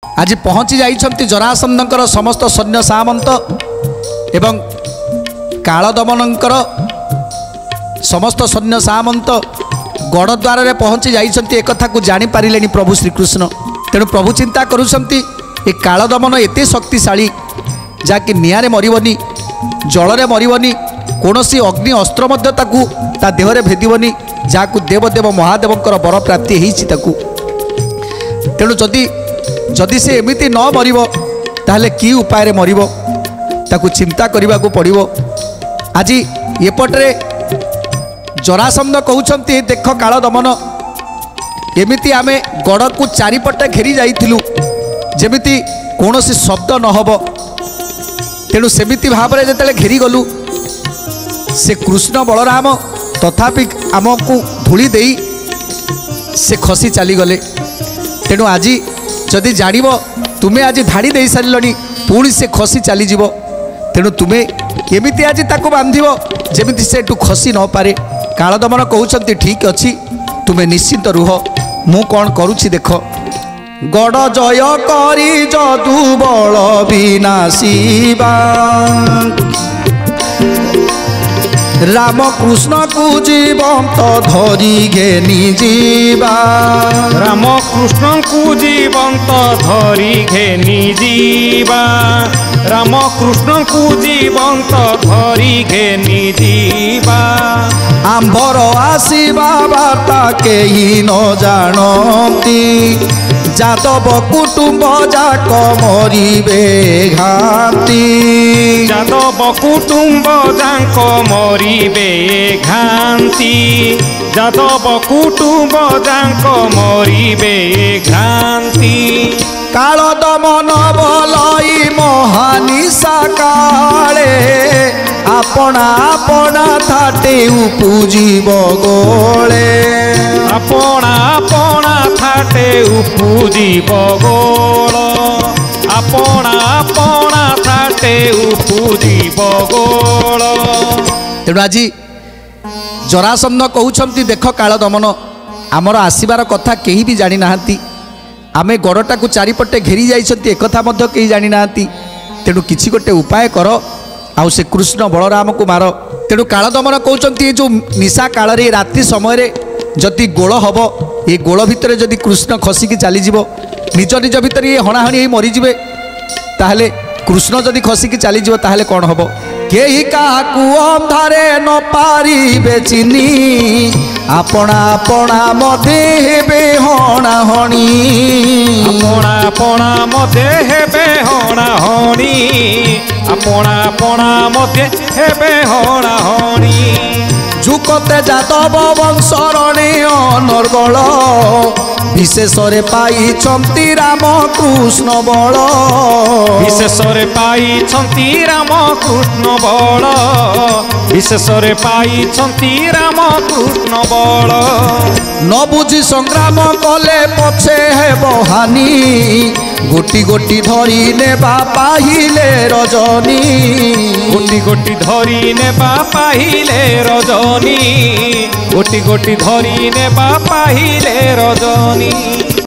आज पहुँची जाइछन्ति जरासंधंकर समस्त सैन्य सामंत एवं कालदमनंकर समस्त सैन्य सामंत गढ़द्वार में पहुँची जाइछन्ति एक कथा को जानी पारिलेनि प्रभु श्रीकृष्ण। तेणु प्रभु चिंता करुछन्ति ए कालदमन एते शक्तिशाली जाकि निआरे मरिबनी जल मरिबनी कौनसी अग्नि अस्त्र मध्य ताकू ता देहरे भेदिबनी जाकू देवदेव महादेवंकर बर प्राप्ति होईछि ताकू। तेणु जदि से एमिति न मरिबो ताहले की उपाय मरिबो ताकू चिंता करने को पड़ो। आज एपटे जरासंध कहउछन्ति देख कालदमन एमिति आमे गड़ को चारिपटे घेरी जाइथिलु जेमिति कौनसी शब्द न हबो। तेणु सेमिति भाव में जेतेले घेरी गलु से कृष्ण बलराम तथापि आमको धूली देई से खसी चली गले। तेणु आज जदि जानिब तुमे आज धाड़ी दे सारे पुणी से खसी चली जीव तेणु तुमे एमिति आज ताको बांधिबो जेमिति से एटू खसी न पारे। कालदमन कहउछन्ति ठीक अछि तुमे निश्चिंत रुह मु कौन करुछि देख। गड़ जय करी जदु बल विनाशिबा राम कृष्ण को जीवंत धरी घेनी जीवा राम कृष्ण को जीवंत धरी घेनी जीवा राम कृष्ण को जीवंत धरी घेनी जीवा। आंभर आसीबा बार्ता केही न जानती जादव कुटुंब जाक मरिबे घाती जादव कुटुंब जाक मरिबे घांती जादव कुटुंब जाक मरिबे घांती। कालदमन बलई महानिशा काले आपना आपना थाटे उपुजीब गोले आपना आपना थाटे उपुजीब गोल आपना आपना थाटे उपुजीब गोल। तेणु आज जरासंध कहउछन्ति देख कालदमन आमर आसबार कथा केही भी जानी नाहांती आमे गड़टा को चारिपटे घेरी जाइछन्ति एक कथा मध्य केही जानी नाहांती। तेणु किछि गोटे उपाय कर आउ से कृष्ण बलराम को मार। तेणु कालदमन कहउछन्ति जो निशा काल रे रात्रि समय जदि गोल हम ये गोल भितर जदि कृष्ण खसिकी चलीज निज निज भितर ये हणाहणी हो मरीजे ताहले कृष्ण जदि खसिकी चलीज ताहले कौन हम केही काहाकू अंधारे न पारिबे चिनी आपना आपना मधे हेबे हणाहणी आपना आपना मधे हेबे हणाहणी आपना आपना मधे हेबे हणाहणी। जुकते जादव वंशरणे अनर्गल विशेषरे पाई राम कृष्ण बल विशेषरे पाई राम कृष्ण बल विशेषरे पाई राम कृष्ण बल। न बुझी संग्राम कले पछे हेब हानि गोटी गोटी धरी नेबा पाहिले रजनी गोटी गोटी धरी नेबा पाहिले रजनी गोटी गोटी धरी नेबा पाहिले रजनी।